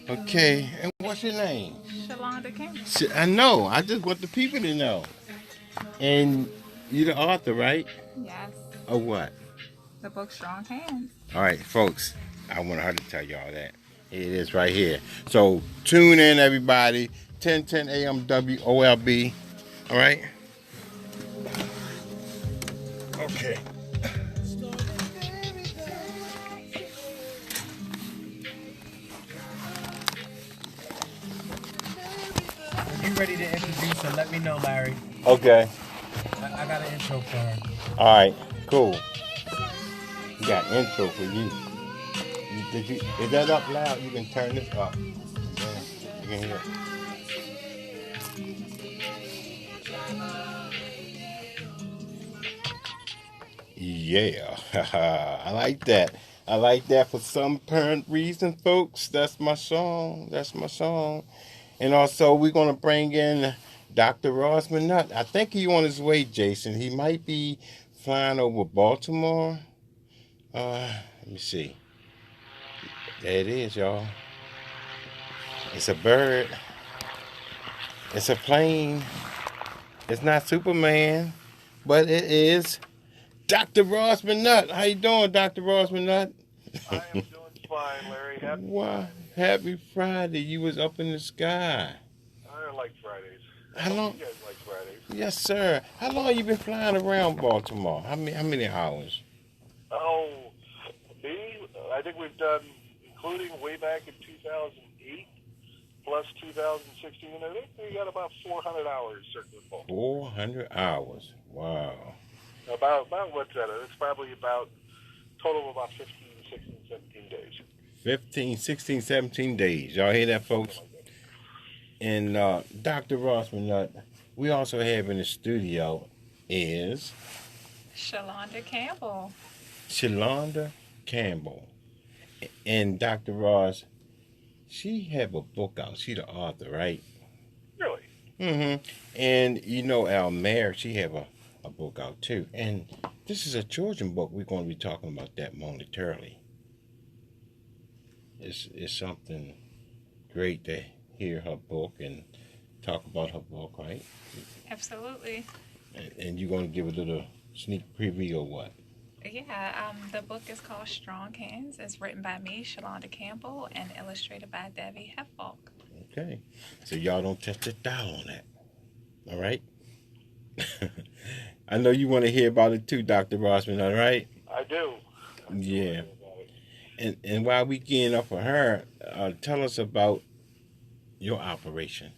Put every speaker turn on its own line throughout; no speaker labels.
Okay, and what's your name?
Shalonda Campbell.
I know. I just want the people to know. And you're the author, right?
Yes.
Or what?
The book Strong Hands.
All right, folks. I want her to tell y'all that. It is right here. So tune in, everybody. 1010 AM WOLB. All right? Okay.
When you're ready to introduce her, let me know, Larry.
Okay.
I got an intro for her.
All right. Cool. We got intro for you. Is that up loud? You can turn this up. Yeah, you can hear. Yeah, I like that. I like that for some apparent reason, folks. That's my song. That's my song. And also, we're gonna bring in Dr. Ross Minot. I think he on his way, Jason. He might be flying over Baltimore. Let me see. There it is, y'all. It's a bird. It's a plane. It's not Superman, but it is Dr. Ross Minot. How you doing, Dr. Ross Minot?
I am doing fine, Larry. Happy
Wow.
Friday.
Happy Friday. You was up in the sky.
I like Fridays. I
How
hope
long?
you guys like Fridays.
Yes, sir. How long you been flying around Baltimore? How many hours?
Oh, me? I think we've done, including way back in 2008 plus 2016. I think we got about 400 hours circling Baltimore.
400 hours. Wow.
About what's that? It's probably about total of about 15, 16, 17 days.
15, 16, 17 days. Y'all hear that,
Something
folks?
like that.
And Dr. Ross Minot, we also have in the studio is
Shalonda Campbell.
Shalonda Campbell. And Dr. Ross, she have a book out. She the author, right?
Really?
Mm-hmm. And you know Al Mayer, she have a book out too. And this is a Georgian book. We're going to be talking about that momentarily. It's something great to hear her book and talk about her book, right?
Absolutely.
And you're going to give a little sneak preview of what?
Yeah, the book is called Strong Hands. It's written by me, Shalonda Campbell, and illustrated by Debbie Heffolk.
Okay. So y'all don't touch the dial on that. All right? I know you want to hear about it too, Dr. Rossman, all right?
I do. I do want to
Yeah.
hear about it.
And while we getting up for her, tell us about your operation.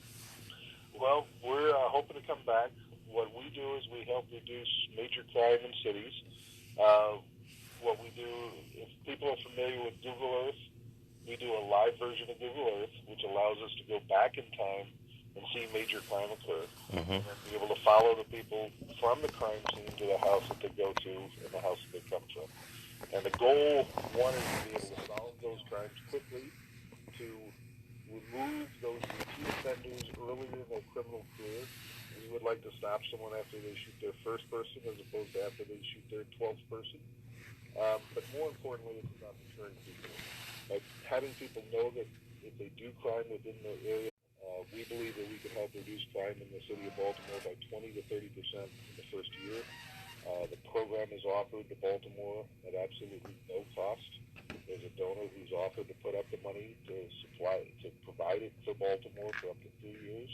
Well, we're hoping to come back. What we do is we help reduce major crime in cities. Uh, what we do, if people are familiar with Google Earth, we do a live version of Google Earth, which allows us to go back in time and see major crime occur,
Uh-huh.
and then be able to follow the people from the crime scene to the house that they go to and the house that they come from. And the goal, one, is to be able to solve those crimes quickly, to remove those repeat offenders earlier in their criminal career. We would like to stop someone after they shoot their first person as opposed to after they shoot their 12th person. But more importantly, it's about deterring people. Like having people know that if they do crime within their area, we believe that we can help reduce crime in the city of Baltimore by 20 to 30% in the first year. The program is offered to Baltimore at absolutely no cost. There's a donor who's offered to put up the money to provide it for Baltimore for up to 3 years.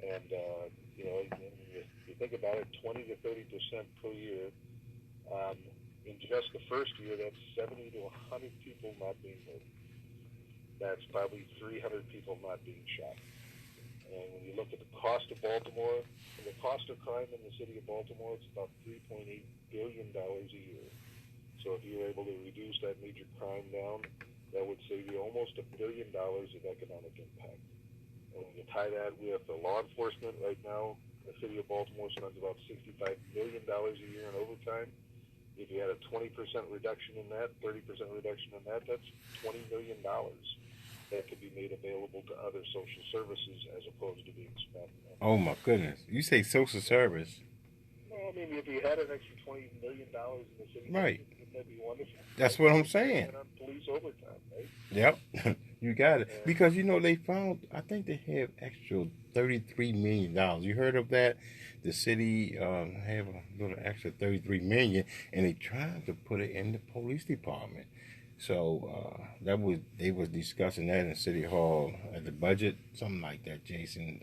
And if you think about it, 20 to 30% per year. In just the first year, that's 70 to 100 people not being murdered. That's probably 300 people not being shot. And when you look at the cost of Baltimore, the cost of crime in the city of Baltimore, it's about $3.8 billion a year. So if you're able to reduce that major crime down, that would save you almost $1 billion of economic impact. And when you tie that with the law enforcement right now, the city of Baltimore spends about $65 million a year in overtime. If you had a 20% reduction in that, 30% reduction in that, that's $20 million that could be made available to other social services as opposed to being spent.
Oh my goodness. You say social service.
Well, I mean, if you had an extra $20 million in the city
Right.
budget, That'd be wonderful.
That's what I'm saying.
And on police overtime, right?
Yep, you got it. Because they found, I think they have extra $33 million. You heard of that? The city have a little extra $33 million, and they tried to put it in the police department. So they was discussing that in City Hall at the budget, something like that, Jason.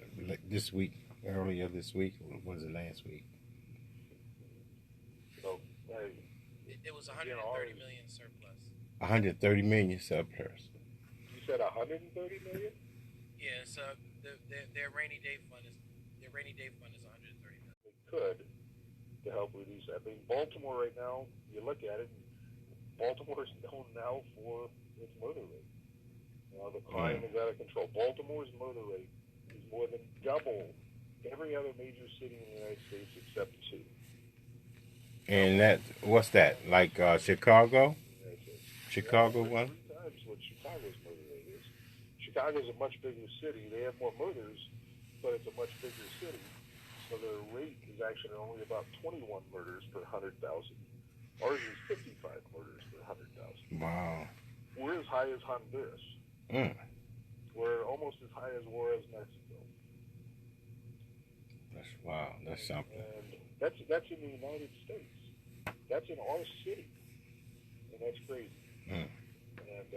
This week, earlier this week, or was it last week?
So, hey,
It was 130 million surplus.
130 million surplus.
you said 130 million?
Yeah, so their rainy day fund is 130 million.
They could to help reduce that. I mean, Baltimore right now, you look at it, and Baltimore is known now for its murder rate. The crime is out of control. Baltimore's murder rate is more than double every other major city in the United States except two.
And what's that? Like Chicago? Chicago
Yeah,
one?
3 times what Chicago's murder rate is. Chicago's a much bigger city. They have more murders, but it's a much bigger city. So their rate is actually only about 21 murders per 100,000. Ours is 55 murders per 100,000.
Wow.
We're as high as Honduras.
Mm.
We're almost as high as Juarez, Mexico.
Wow. That's something.
And that's in the United States. That's in our city. And that's crazy.
Mm.
And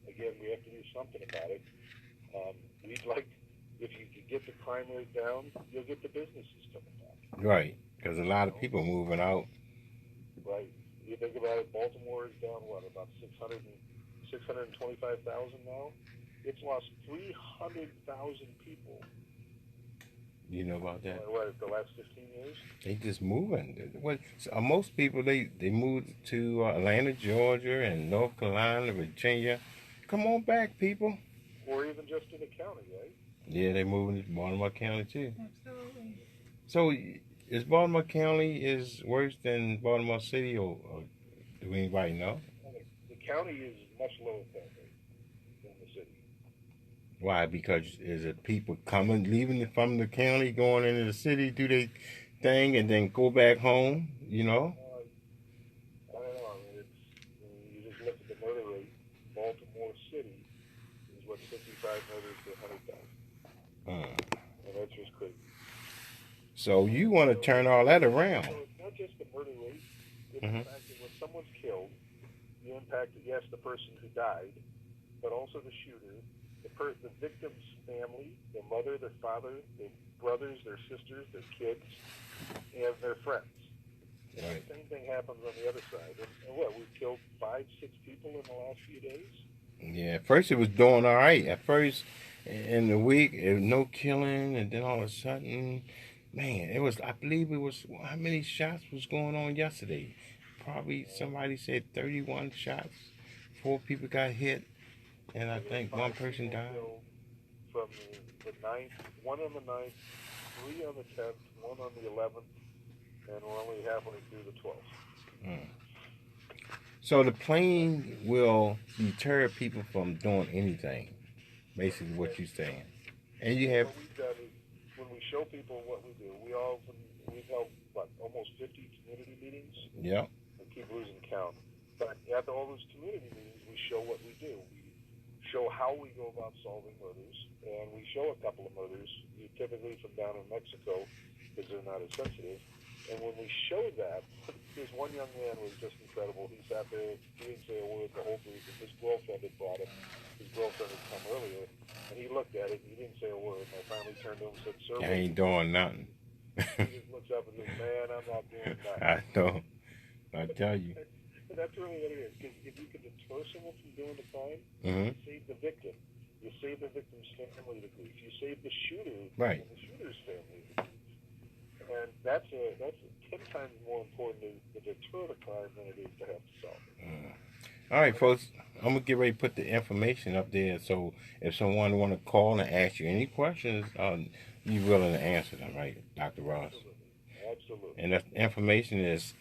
again, we have to do something about it. We'd like, if you could get the crime rate down, you'll get the businesses coming back.
Right. Because a lot of people moving out.
Right. You think about it, Baltimore is down, about 625,000 now? It's lost 300,000 people.
You know about that?
What, the last 15 years?
They just moving. Most people, they moved to Atlanta, Georgia, and North Carolina, Virginia. Come on back, people.
Or even just in the county, right?
Yeah, they moving to Baltimore County, too.
Absolutely.
So, is Baltimore County is worse than Baltimore City, or do anybody know?
The county is much lower crime rate than the city.
Why? Because is it people leaving from the county, going into the city, do their thing, and then go back home?
I don't know. You just look at the murder rate. Baltimore City is 55 murders per 100,000. And that's just crazy.
So you want to turn all that around?
So it's not just the murder rate. It's the fact that when someone's killed, you impact, yes, the person who died, but also the shooter, the victim's family, their mother, their father, their brothers, their sisters, their kids, and their friends.
Right.
The same thing happens on the other side. And we've killed 5, 6 people in the last few days?
Yeah, at first it was doing all right. At first, in the week, it was no killing, and then all of a sudden, man, I believe it was, how many shots was going on yesterday? Probably somebody said 31 shots. 4 people got hit, and I think 1 person died.
From the 9th, 1 on the 9th, 3 on the 10th, 1 on the 11th, and we're only halfway through the 12th.
So the plane will deter people from doing anything, basically what you're saying. And you have...
What we've done is, when we show people what we do, we've held, almost 50 community meetings?
Yep.
I keep losing count. But after all those community meetings, we show what we do. We show how we go about solving murders, and we show a couple of murders, typically from down in Mexico, because they're not as sensitive. And when we show that, this one young man was just incredible. He sat there, he didn't say a word the whole brief, and his girlfriend had brought him. His girlfriend had come earlier, and he looked at it, and he didn't say a word. And I finally turned to him and said, "Sir,
I ain't doing nothing."
he just looks up and says, "Man, I'm not doing nothing."
I know. I tell you.
And that's really what it is. Because if you can deter someone from doing the crime,
Mm-hmm.
you save the victim. You save the victim's family the grief. You save the shooter
Right.
and the shooter's family the grief. And that's 10 times more important to deter the crime than it is to have to solve it.
All right, folks. I'm gonna get ready to put the information up there. So if someone want to call and ask you any questions, you're willing to answer them, right, Dr. Ross?
Absolutely.
And that information is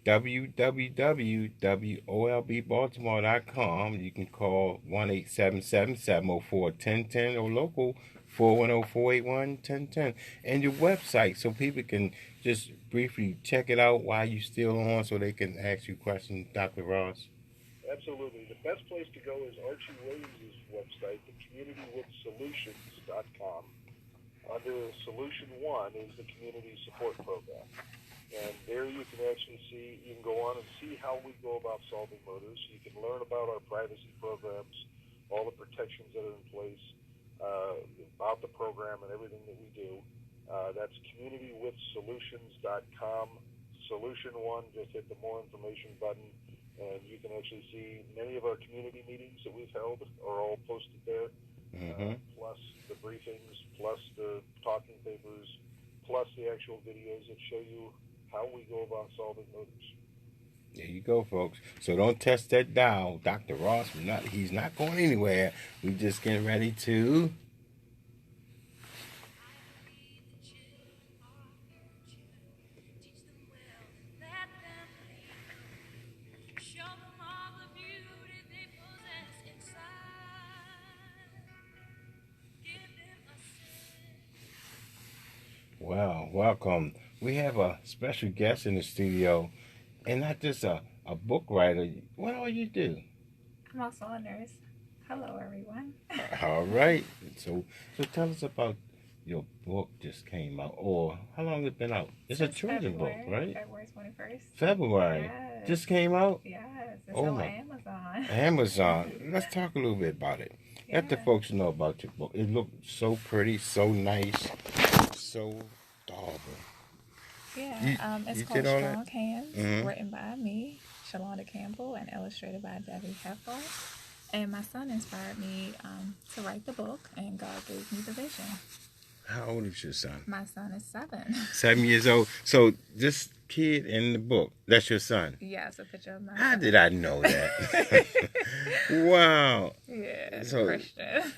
www.olbbaltimore.com. You can call 1-877-704-1010 or local 410-481-1010. And your website so people can just briefly check it out while you're still on so they can ask you questions, Dr. Ross.
Absolutely. The best place to go is Archie Williams' website, thecommunitywithsolutions.com. Under Solution 1 is the Community Support Program. And there you can actually see, you can go on and see how we go about solving murders. You can learn about our privacy programs, all the protections that are in place, about the program and everything that we do. That's communitywithsolutions.com. Solution 1, just hit the more information button, and you can actually see many of our community meetings that we've held are all posted there, plus the briefings, plus the talking papers, plus the actual videos that show you how we go about solving murders.
There you go, folks. So don't test that dial. Dr. Ross, he's not going anywhere. We just getting ready to... Well, welcome. We have a special guest in the studio, and not just a book writer. What all you do?
I'm also a nurse. Hello, everyone.
All right. So tell us about your book just came out, or how long has it been out? It's a children's book, right?
February 21st.
February.
Yes.
Just came out?
Yes. It's
Oh
on
my-
Amazon.
Amazon. Let's talk a little bit about it. Let the
Yeah.
folks know about your book. It looked so pretty, so nice, so adorable.
Yeah, it's
you
called
did all that?
Strong Hands,
Mhm.
written by me, Shalonda Campbell, and illustrated by Debbie Heffel. And my son inspired me to write the book, and God gave me the vision.
How old is your son?
My son is 7.
7 years old. So this kid in the book, that's your son.
Yes, a picture of my
How
son.
did I know that? Wow.
Yeah,
So-
Christian.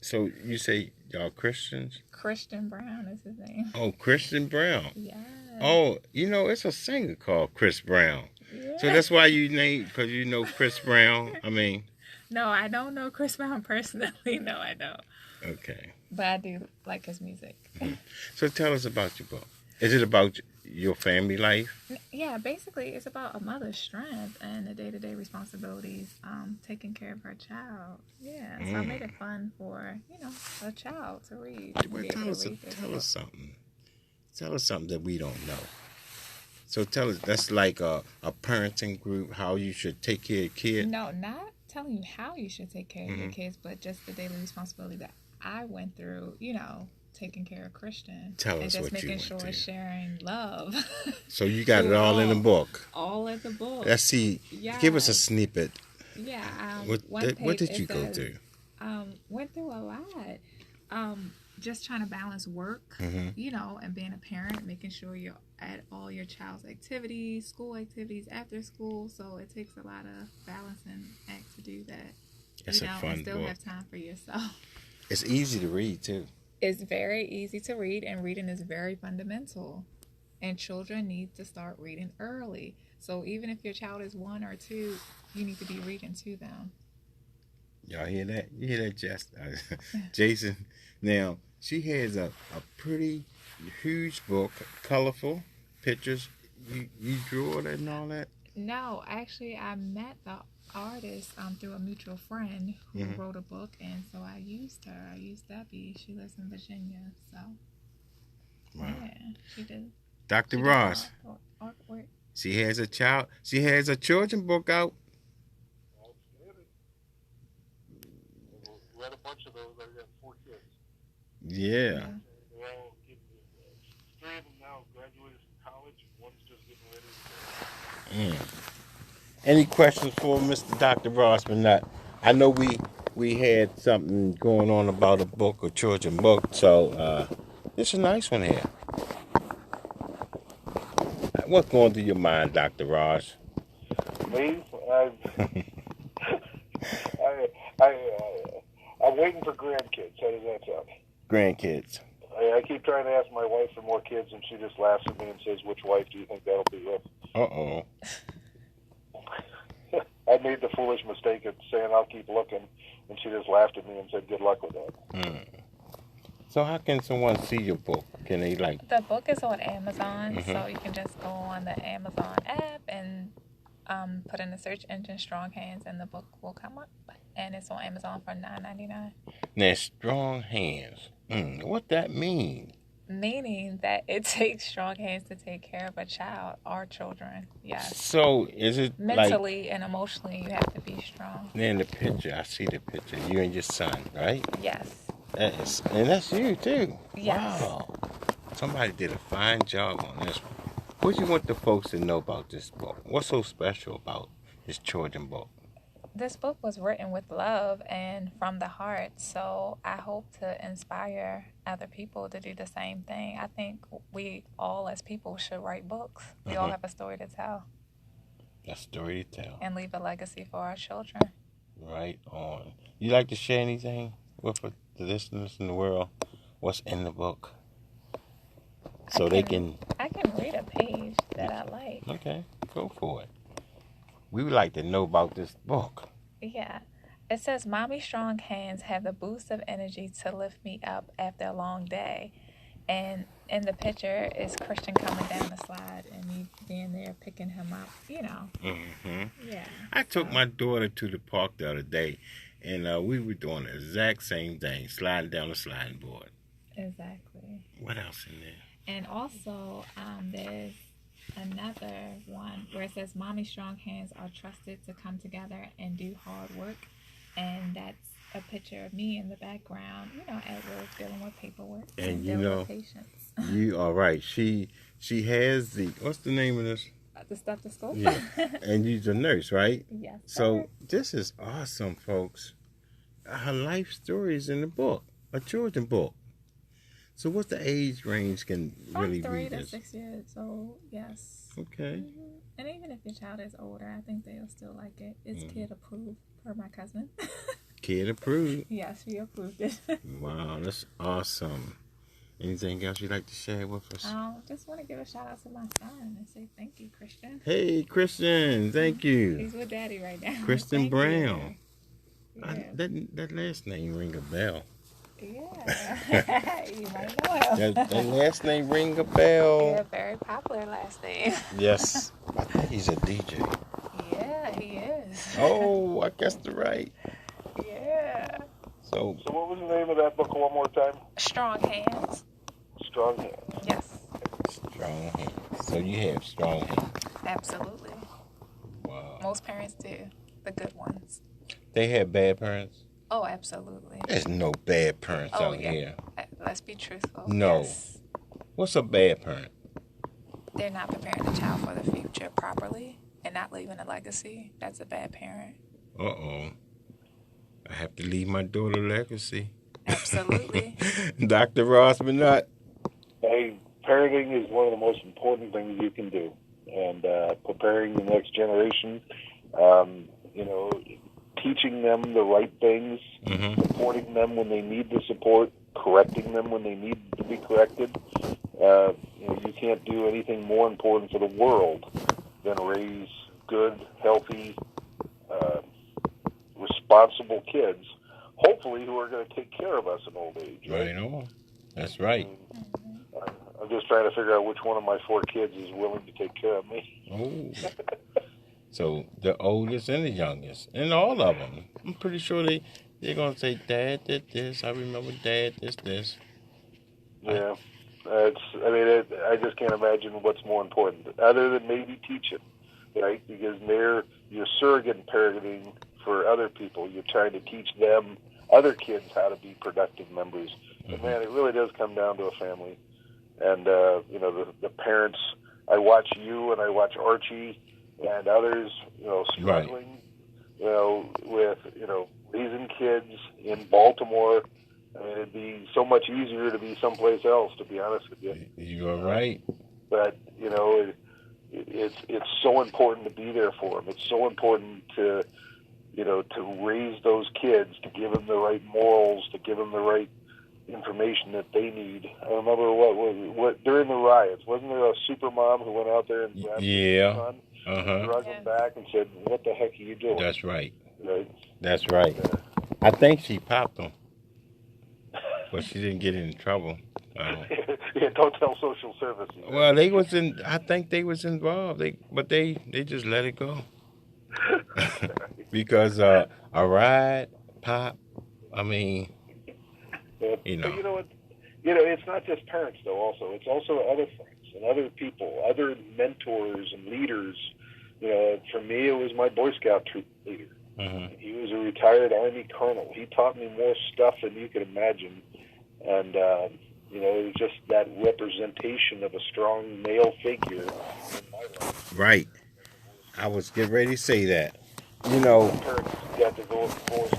So you say y'all Christians?
Christian Brown is his name.
Oh, Christian Brown.
Yeah.
Oh, it's a singer called Chris Brown.
Yeah.
So that's why you named, because you know Chris Brown. I mean,
No, I don't know Chris Brown personally. No, I don't.
okay.
But I do like his music.
So tell us about your book. Is it about your family life?
Yeah, basically, it's about a mother's strength and the day-to-day responsibilities, taking care of her child. Yeah, so I made it fun for a child to read. to
Well,
be able
tell
to
us
read this
tell
book.
us something. Tell us something that we don't know. So tell us, that's like a parenting group, how you should take care of kids.
No, not telling you how you should take care of your
Mhm.
kids, but just the daily responsibility that I went through. Taking care of Christian.
Tell
and
us
just
what you
making
went
sure
through.
sharing love.
So you got
So
it all in the
all-
book.
All in the book.
Let's see.
Yeah.
Give us a snippet.
Yeah.
What
One
did
page
you
it
go
says,
through?
Went through a lot. Just trying to balance work,
Mhm.
and being a parent, making sure you're at all your child's activities, school activities, after school. So it takes a lot of balancing act to do that.
It's a fun
and still
book.
have time for yourself.
It's easy to read too.
It's very easy to read, and reading is very fundamental. And children need to start reading early. So even if your child is 1 or 2, you need to be reading to them.
Y'all hear that? You hear that, Jason? Now, she has a pretty huge book, colorful pictures. You drew it and all that?
No, actually, I met the artist through a mutual friend who
Mhm.
wrote a book, and so I used her. I used Debbie. She lives in Virginia, so
Wow.
yeah, she did.
Dr.
she did
Ross,
artwork.
she has a child. She has a children's book out.
Outstanding. We had a bunch of those. I got 4 kids.
Yeah.
They're all getting, 3 of them now graduated from college, and one's just getting ready to
Any questions for Mr. Dr. Ross Burnett? I know we had something going on about a book, a children's book, so it's a nice one here. What's going through your mind, Dr. Ross?
Me? I'm waiting for grandkids. How does that sound?
Grandkids.
I keep trying to ask my wife for more kids, and she just laughs at me and says, "Which wife do you think that'll be with?"
Uh-oh.
I made the foolish mistake of saying I'll keep looking, and she just laughed at me and said, "Good luck with that."
So how can someone see your book? Can they like?
The book is on Amazon,
Mhm.
so you can just go on the Amazon app and put in the search engine Strong Hands, and the book will come up. And it's on Amazon for $9.99.
Now, strong hands. What that mean?
Meaning that it takes strong hands to take care of a child or children. Yes.
So is it like
Mentally and emotionally, you have to be strong.
in the picture? I see the picture. You and your son, right?
Yes.
And that's you too.
Yes.
Wow. Somebody did a fine job on this one. What do you want the folks to know about this book? What's so special about this children book?
This book was written with love and from the heart, so I hope to inspire other people to do the same thing. I think we all as people should write books. We all have a story to tell
A story to tell.
and leave a legacy for our children.
Right on. You like to share anything with the listeners in the world? What's in the book? So they can.
I can read a page that I like.
Okay, go for it. We would like to know about this book.
Yeah. It says, Mommy Strong Hands have the boost of energy to lift me up after a long day. And in the picture is Christian coming down the slide and me being there picking him up, you know.
Mm-hmm.
Yeah.
I took my daughter to the park the other day, and we were doing the exact same thing, sliding down the sliding board.
Exactly.
What else in there?
And also, there's another one where it says, Mommy Strong Hands are trusted to come together and do hard work. And that's a picture of me in the background, you know, at work dealing with paperwork
And you
dealing
know,
with patients.
You are right. She has the, what's the name of this?
The stethoscope?
Yeah. And you're a nurse, right?
Yes.
So this is awesome, folks. Her life story is in the book, a children's book. So what's the age range can really
From 3
read
to
this?
6 years old, yes.
Okay.
And even if your child is older, I think they'll still like it. It's kid approved, per my cousin.
Kid approved.
Yes, we approved it.
Wow, that's awesome. Anything else you'd like to share with us?
Just want to give a shout out to my son and say thank you, Christian.
Hey, Christian, thank you.
He's with Daddy right now.
Christian
Thank
Brown.
you. Yeah.
That last name ring a bell.
Yeah. You might know him.
That last name ring a bell.
Yeah, very popular last name.
Yes, I think he's a DJ.
Yeah, he is.
Oh, I guessed it right.
Yeah.
So
So what was the name of that book one more time?
Strong Hands.
Strong Hands.
Yes,
strong hands. So you have strong hands.
absolutely.
Wow.
Most parents do. The good ones.
They have bad parents.
Oh, absolutely.
There's no bad parents
Oh,
out
yeah.
here.
Let's be truthful.
No.
Yes.
What's a bad parent?
They're not preparing the child for the future properly and not leaving a legacy. That's a bad parent.
Uh-oh. I have to leave my daughter a legacy.
Absolutely.
Dr. Ross Minot.
Hey, parenting is one of the most important things you can do. And preparing the next generation, you know, teaching them the right things,
Mm-hmm.
supporting them when they need the support, correcting them when they need to be corrected. You know, you can't do anything more important for the world than raise good, healthy, responsible kids, hopefully who are going to take care of us in old age.
Right on. That's right.
I'm just trying to figure out which one of my 4 kids is willing to take care of me.
Oh. So the oldest and the youngest, and all of them. I'm pretty sure they're gonna say, Dad did this. I remember Dad did this.
Yeah, I just can't imagine what's more important, other than maybe teaching, right? Because you're surrogate parenting for other people. You're trying to teach them, other kids, how to be productive members. But man, it really does come down to a family, and you know, the parents. I watch you, and I watch Archie, and others, you know, struggling, you know, with, you know, raising kids in Baltimore. I mean, it'd be so much easier to be someplace else, to be honest with you.
You are right.
But, you know, it's so important to be there for them. It's so important to, you know, to raise those kids, to give them the right morals, to give them the right information that they need. I remember what during the riots, wasn't there a super mom who went out there and grabbed
Yeah.
her son,
Uh-huh.
dragged him back and said, "What the heck are you doing?"
That's right.
Right?
That's right. I think she popped him. but she didn't get in trouble.
Yeah, don't tell social services.
Well, they was in. I think they was involved. They just let it go because a ride, pop. I mean,
Yeah,
you
but
know.
you know what? You know, it's not just parents though. Also, it's also other friends and other people, other mentors and leaders. You know, for me, it was my Boy Scout troop leader.
Hmm.
He was a retired Army colonel. He taught me more stuff than you could imagine, and you know, it was just that representation of a strong male figure in my life.
Right. I was getting ready to say that. You know.
Parents got divorced early on, and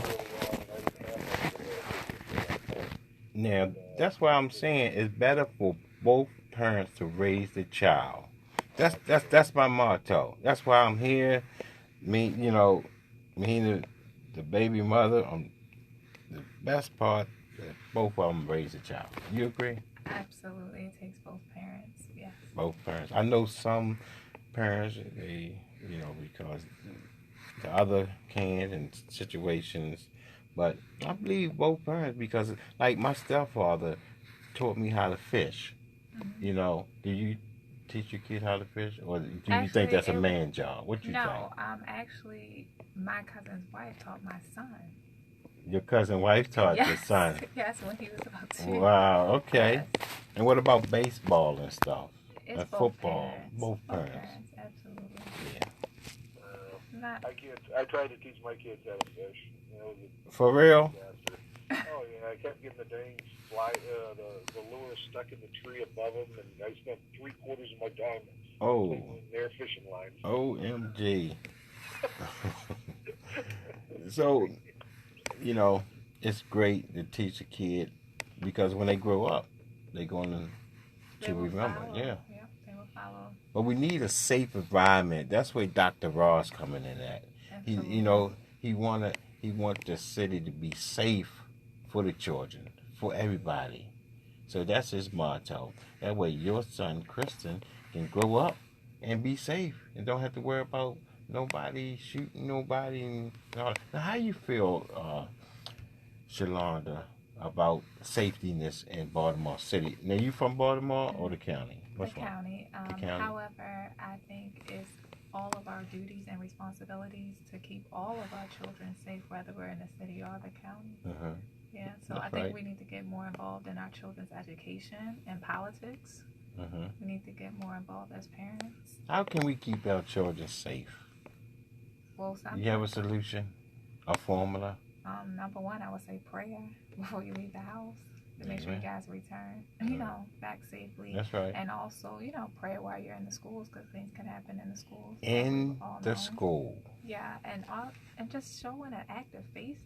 I didn't have that male figure.
Now, that's why I'm saying it's better for both parents to raise the child. That's my motto. That's why I'm here. Me, the baby mother. The best part that both of them raise a child. You agree?
Absolutely, it takes both parents. Yes.
Both parents. I know some parents because the other can in situations, but I believe both parents because like my stepfather taught me how to fish.
Mhm.
You know, do you teach your kid how to fish, or do you think
Actually,
that's a man job? What you
no, actually, my cousin's wife taught my son.
think? Your cousin wife taught your
Yes,
son.
yes, when he was about 2.
Wow. Okay.
Yes,
And what about baseball and stuff?
it's
And
both
football?
parents.
Both
Both
parents.
parents, absolutely.
Yeah.
Not.
I tried to teach my kids how to fish. You know,
For real?
disaster. Oh yeah, I kept getting the dang the lure stuck in the tree above them, and I spent 3/4 of my time
Oh.
cleaning their fishing lines.
OMG. So, it's great to teach a kid because when they grow up, they're going
They
to
will
remember.
follow.
Yeah.
Yep, they will follow.
But we need a safe environment. That's where Dr. Ross coming in at.
Absolutely.
He want the city to be safe for the children, for everybody. So that's his motto. That way your son, Kristen, can grow up and be safe and don't have to worry about nobody shooting nobody. And all. Now, how you feel, Shalonda, about safetyness in Baltimore City? Now, you from Baltimore or the county?
The
Which one?
county.
The county.
However, I think it's all of our duties and responsibilities to keep all of our children safe, whether we're in the city or the county.
Uh-huh.
Yeah, so
That's
I think
right.
we need to get more involved in our children's education and politics.
Uh-huh.
We need to get more involved as parents.
How can we keep our children safe?
Well,
You have a solution? A formula?
number one, I would say prayer before you leave the house to make sure you
Amen.
guys return, back safely.
That's right.
And also, pray while you're in the schools because things can happen in the schools. as
In
we've all
the
known.
school.
Yeah, and just showing an active face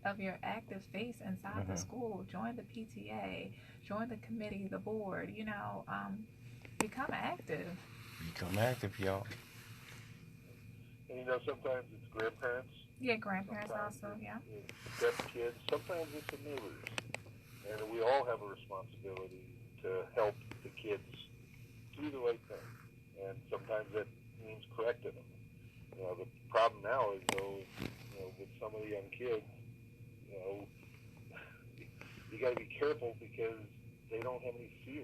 inside the
Mhm.
school. Join the PTA, join the committee, the board. Become active.
Become active, y'all.
And you know, sometimes it's grandparents,
Yeah, grandparents
sometimes
also. Yeah.
it's stepkids, sometimes it's the neighbors, and we all have a responsibility to help the kids do the right thing. And sometimes that means correcting them. You know, the problem now is though, with some of the young kids, you got to be careful because they don't have any fear.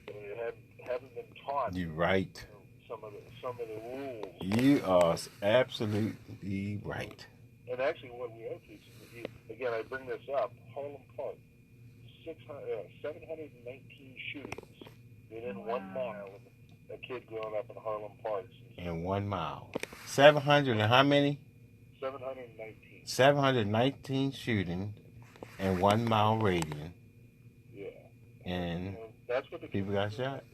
They haven't been taught.
You're right.
Some of the rules.
You are absolutely right.
And actually, what we are teaching, again, I bring this up, Harlem Park, 719 shootings within
Wow.
1 mile of a kid growing up in Harlem Park.
In 1 mile. 700 and how many?
719.
719 shooting in 1 mile radius.
Yeah.
And
That's what the
people
kids
got
do.
shot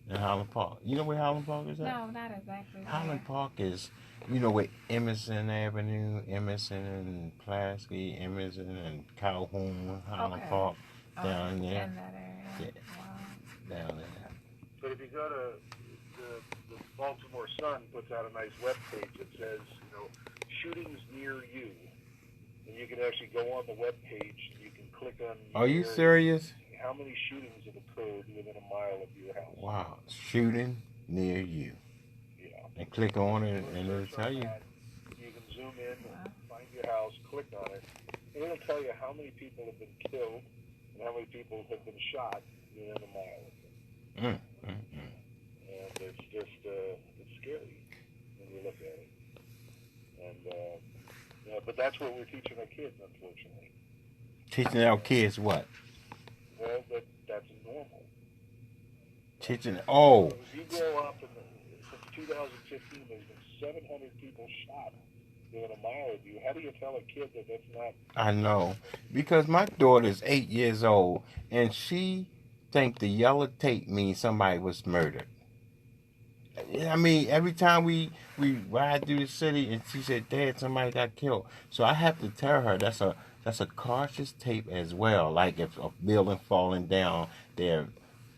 in Highland Park. You know where Highland Park is at?
No, not exactly.
Highland Park is, where Emerson Avenue, Emerson and Pulaski, Emerson and Calhoun, Highland
Okay.
Park, down there.
In that area.
Yeah.
Wow.
Down there.
But if you go to the Baltimore Sun puts out a nice web page that says, shootings near you. And you can actually go on the web page and you can click on.
Are you serious?
How many shootings have occurred within a mile of your house?
Wow. Shooting near you.
Yeah.
And click on it and it'll tell you.
You can zoom in, find your house, click on it, and it'll tell you how many people have been killed and how many people have been shot within a mile of them. And it's just, it's scary when you look at it. And, but that's what we're teaching our kids, unfortunately.
Teaching our kids what?
Well, that's normal.
Teaching,
If you grow up, since 2015, there's been 700 people shot within a mile of you. How do you tell a kid that that's not?
I know. Because my daughter's 8 years old, and she think the yellow tape means somebody was murdered. I mean, every time we ride through the city, and she said, "Dad, somebody got killed." So I have to tell her that's a cautious tape as well. Like if a building falling down, they're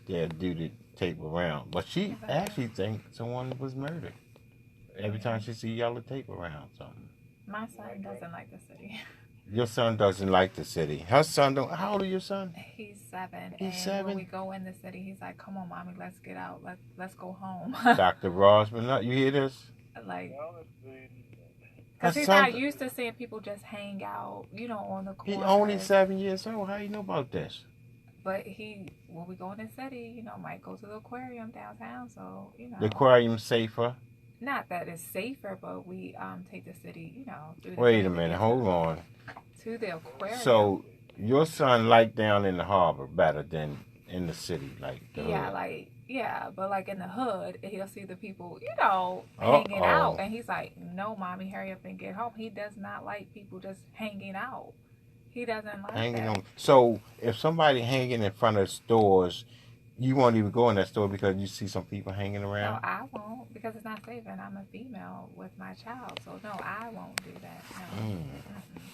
do the tape around. But she actually thinks someone was murdered every time she see yellow tape around something.
My son doesn't like the city.
Your son doesn't like the city. Her son don't. How old is your son?
He's 7.
He's
and
7?
When we go in the city, he's like, "Come on, mommy, let's get out. Let's go home."
Dr. Rosman, you hear this?
Like,
Well,
because
Her
he's
son-
not used to seeing people just hang out, on the
He
corner.
only 7 years old. How you know about this?
But when we go in the city, might go to the aquarium downtown. So,
The aquarium's safer.
not that it's safer, but we take the city, through the
Wait
city
a
to
minute,
get
hold on.
to the aquarium.
So your son like down in the harbor better than in the city, like the hood.
But like in the hood, he'll see the people, hanging out, and he's like, "No, mommy, hurry up and get home." He does not like people just hanging out. He doesn't like
Hanging
that.
on. So if somebody hanging in front of stores, you won't even go in that store because you see some people hanging
No,
around.
I won't, because it's not safe, and I'm a female with my child. So no, I won't do that. No,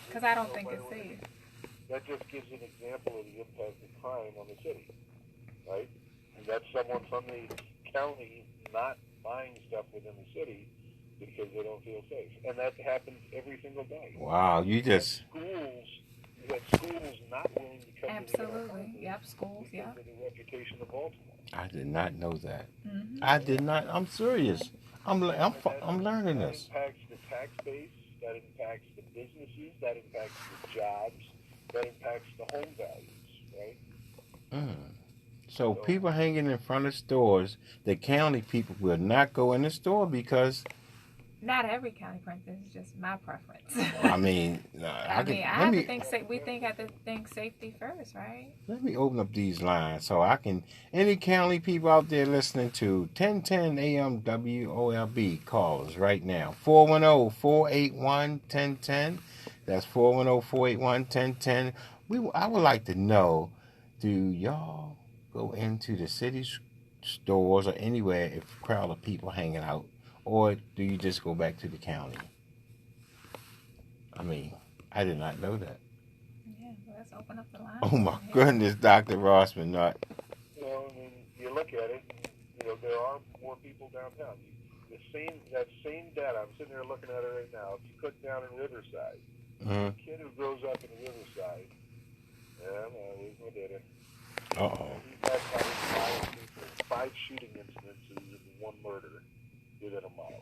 because I don't think it's safe.
that just gives an example of the impact of crime on the city, right? And that's someone from the county not buying stuff within the city because they don't feel safe. And that happens every single day.
Wow, you just
You got schools not willing to come to the
Absolutely. Yep. Schools.
because
Yep.
of the reputation of Baltimore.
I did not know that.
Mm-hmm.
I did not. I'm serious. I'm learning this.
That impacts the tax base. That impacts the businesses. That impacts the jobs. That impacts the home values, right?
So people hanging in front of stores, the county people will not go in the store because
Not every county preference. It's just my preference.
I mean,
we have to think safety first, right?
let me open up these lines so I can. Any county people out there listening to 1010 AM WOLB, call us right now. 410-481-1010. That's 410-481-1010. I would like to know, do y'all go into the city stores or anywhere if a crowd of people hanging out? Or do you just go back to the county? I mean, I did not know that.
Yeah, let's open up the line.
Oh my goodness, Dr. Rossman, not.
I mean, you look at it, there are more people downtown. That same data, I'm sitting there looking at it right now. If you click down in Riverside, a kid who grows up in Riverside, where's my data?
Uh-oh.
He's had probably 5 shooting incidences and 1 murder within a mile.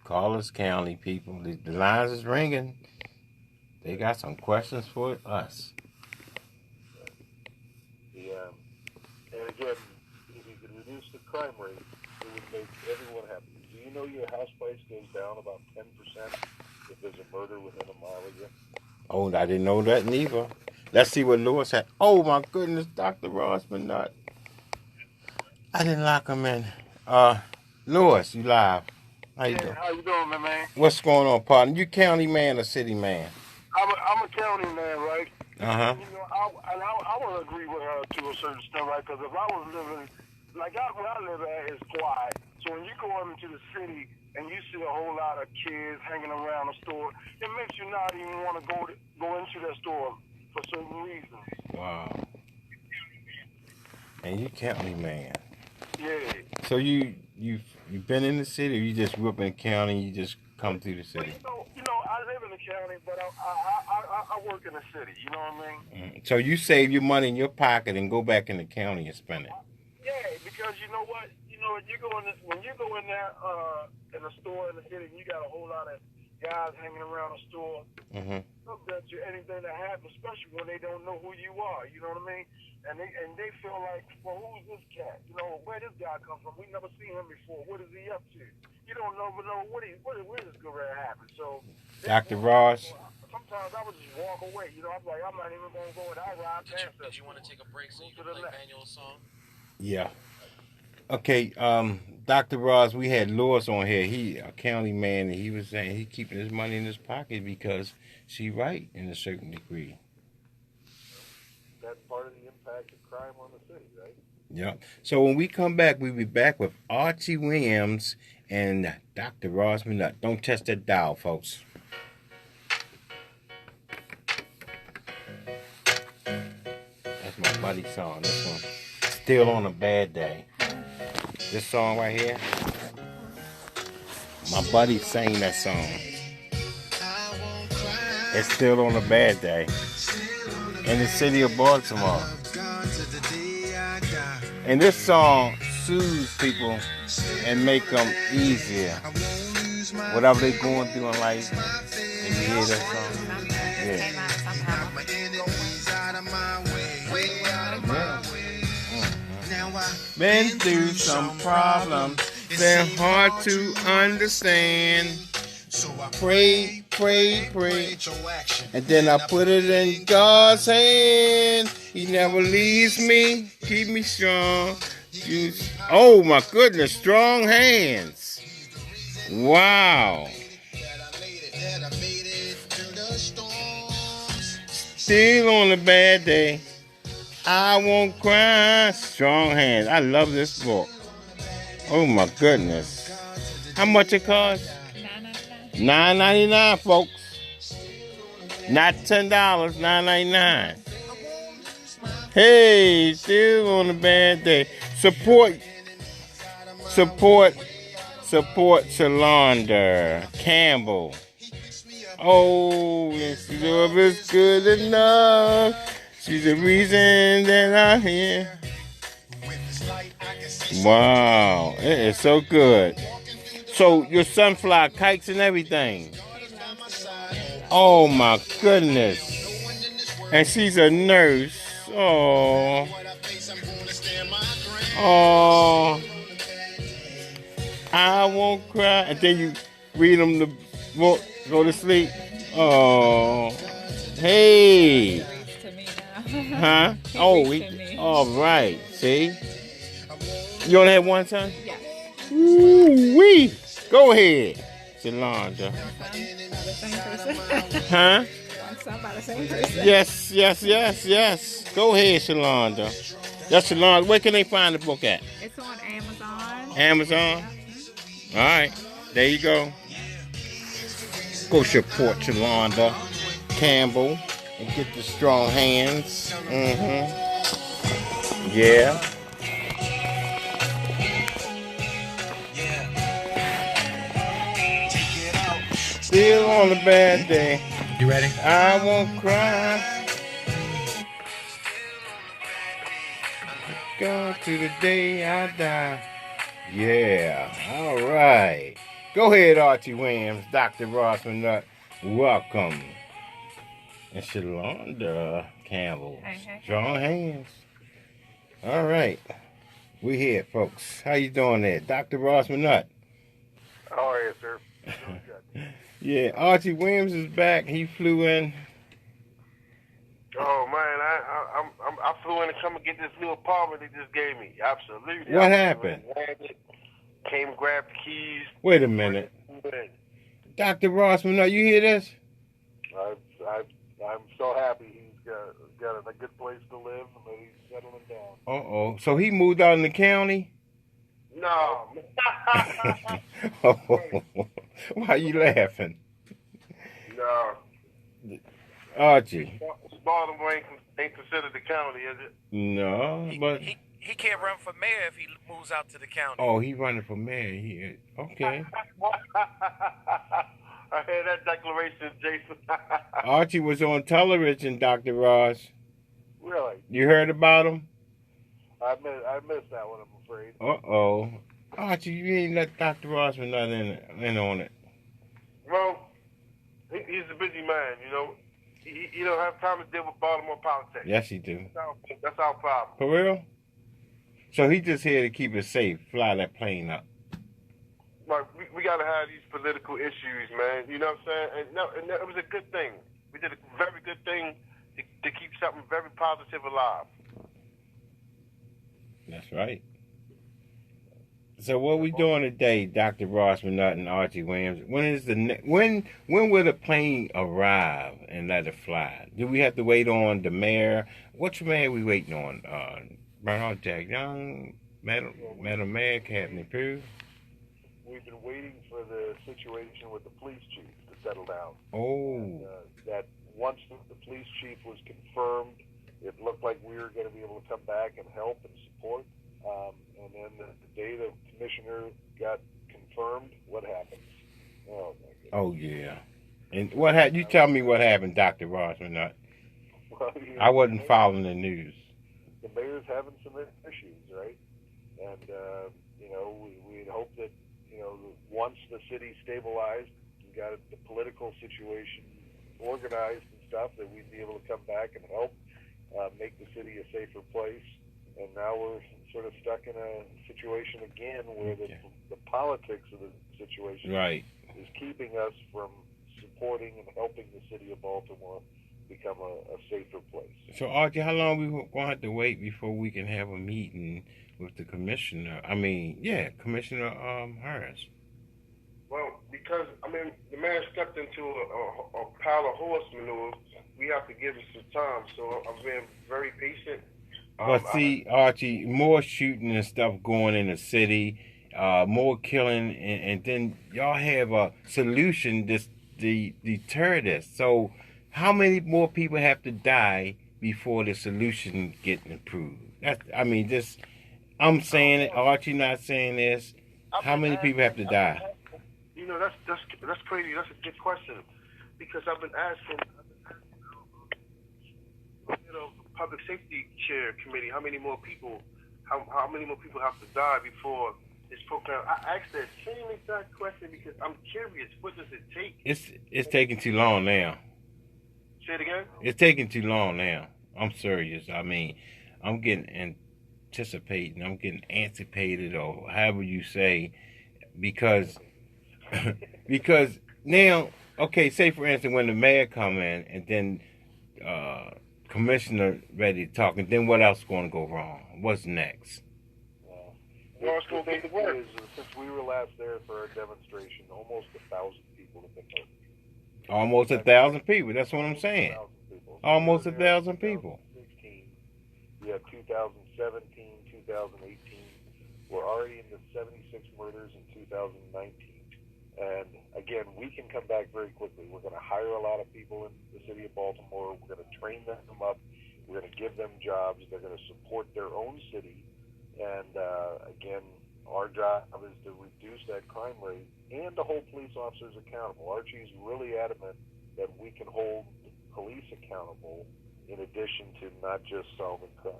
Call us county people. The lines is ringing. They got some questions for us.
And again, if you could reduce the crime rate, it would make everyone happy. Do you know your house price goes down about 10% if there's a murder within a mile of you?
Oh, I didn't know that neither. Let's see what Lewis had. Oh my goodness, Dr. Rossman, not. I didn't lock him in. Lewis, you live. How you doing?
How you doing, my man?
What's going on, partner? You county man or city man?
I'm a county man, right?
Uh-huh.
I want to agree with her to a certain extent, right? Because if I was living, where I live at is quiet. So when you go into the city and you see a whole lot of kids hanging around the store, it makes you not even want to go into that store for certain reasons.
Wow. And you county man.
Yeah.
So you've been in the city, or you just grew up in the county, you just come through the city?
I live in the county, but I work in the city. You know what I mean?
So you save your money in your pocket and go back in the county and spend it.
Yeah, because you know what? When you go in there in a store in the city, and you got a whole lot of guys hanging around the store.
Mm-hmm.
Someday to anything that happens, especially when they don't know who you are. You know what I mean? And they feel like, well, who's this cat? You know, where this guy come from? We never seen him before. What is he up to? You don't know, where this good happen. So,
Dr. Ross.
sometimes I would just walk away. You know, I'm like, I'm not even gonna go and I ride past that.
Did you want to take a break so you can play Manuel's song?
Yeah. Okay, Dr. Ross, we had Lois on here. He a county man, and he was saying he keeping his money in his pocket because she right in a certain degree.
That's part of the impact of crime on the city, right?
Yeah. So when we come back, we'll be back with Archie Williams and Dr. Ross Minut. Don't touch that dial, folks. That's my buddy song. This one, Still on a Bad Day. This song right here, my buddy sang that song. It's Still on a Bad Day in the city of Baltimore. And this song soothes people and make them easier. Whatever they're going through in life, and you hear that song. Yeah. Been through some problems, they're hard to understand. So I pray, and then I put it in God's hand. He never leaves me, keep me strong. Oh my goodness, strong hands. Wow. Still on a bad day, I won't cry. Strong hands. I love this book. Oh my goodness. How much it costs? $9.99, folks. Not $10, $9.99. Hey, still on a bad day. Support Shalonda Campbell. Oh, this love is good enough. She's the reason that I'm here. Wow, it is so good. So your son fly kites and everything. Oh my goodness. And she's a nurse. Oh. Oh. I won't cry. And then you read them the book, go to sleep. Oh. Hey. Huh? Oh, all right. See? You only have one son?
Yes.
Ooh-wee. Go ahead, Shalonda. Huh?
One son by the same person.
Yes. Go ahead, Shalonda. That's Shalonda. Where can they find the book at?
It's on Amazon.
Amazon? All right. There you go. Go support Shalonda Campbell and get the strong hands. Yeah. Still on a bad day.
You ready?
I won't cry. Go to the day I die. Yeah. All right. Go ahead, Archie Williams, Dr. Ross Minut. Welcome. And Shalonda Campbell.
Okay.
Strong hands. All right. We here, folks. How you doing there? Dr. Ross Minut.
How are you, sir? Doing good.
Yeah, Archie Williams is back. He flew in.
Oh man, I flew in to come and get this new apartment they just gave me. Absolutely.
What happened?
Came, grabbed the keys.
Wait a minute. Dr. Ross Minut, you hear this?
I'm so happy he's got a good place to live and that he's settling down.
Uh-oh. So he moved out in the county?
No.
Why are you laughing?
No.
Archie.
Baltimore ain't considered the county, is it?
No, but...
He can't run for mayor if he moves out to the county.
Oh, he running for mayor. Okay.
I heard that declaration, Jason.
Archie was on television, Dr. Ross.
Really?
You heard about him?
I missed that one, I'm afraid.
Uh-oh. Archie, you ain't let Dr. Ross in on it.
Well, he's a busy man, you know.
You don't have time to deal with Baltimore politics.
Yes, he do.
That's our problem.
For real? So he just here to keep it safe, fly that plane up.
Like, we got to have these political issues, man. You know what I'm saying? And it was a good thing. We did a very good thing to keep something very positive alive.
That's right. So what we doing today, Dr. Ross Minot and Archie Williams? When will the plane arrive and let it fly? Do we have to wait on the mayor? Which mayor we waiting on? Bernard Jack Young, Madam Mayor, Captain Pugh?
We've been waiting for the situation with the police chief to settle down.
Oh.
And, that once the police chief was confirmed, it looked like we were going to be able to come back and help and support. And then the day the commissioner got confirmed, what happened? Oh, my goodness.
Oh, yeah. And what happened? You tell me what happened, Dr. Ross Minot.
Well,
I wasn't following the news.
The mayor's having some issues, right? And, we had hoped that, once the city stabilized and got the political situation organized and stuff, that we'd be able to come back and help make the city a safer place. And now we're sort of stuck in a situation again where the politics of the situation is keeping us from supporting and helping the city of Baltimore become a safer place.
So, Archie, how long we going to have to wait before we can have a meeting with the commissioner? Commissioner Harris.
Well, because, the man stepped into a pile of horse manure, we have to give him some time. So I'm being very patient.
But see, Archie, more shooting and stuff going in the city, more killing, and then y'all have a solution to deter this. So how many more people have to die before the solution gets improved? I'm saying it, Archie not saying this. How many people have to die?
That's crazy. That's a good question, because I've been asking, public safety chair committee, how many more people have to die before this program? I asked that same exact question because I'm curious. What does it take?
It's taking too long now.
Say it again.
It's taking too long now. I'm serious. I'm getting anticipating. I'm getting anticipated, or however you say, because now, okay, say for instance when the mayor come in and then commissioner ready to talk, and then what else is going to go wrong? What's next?
It's going to be the work.
Since we were last there for our demonstration, almost 1,000 people have been hurt.
Almost 1,000 people. That's what I'm saying. Almost 1,000 people.
2016, we had 2017, 2018. We're already into 76 murders in 2019. And again, we can come back very quickly. We're going to hire a lot of people in the city of Baltimore. We're going to train them up. We're going to give them jobs. They're going to support their own city. And again, our job is to reduce that crime rate and to hold police officers accountable. Archie's really adamant that we can hold police accountable in addition to not just solving crime.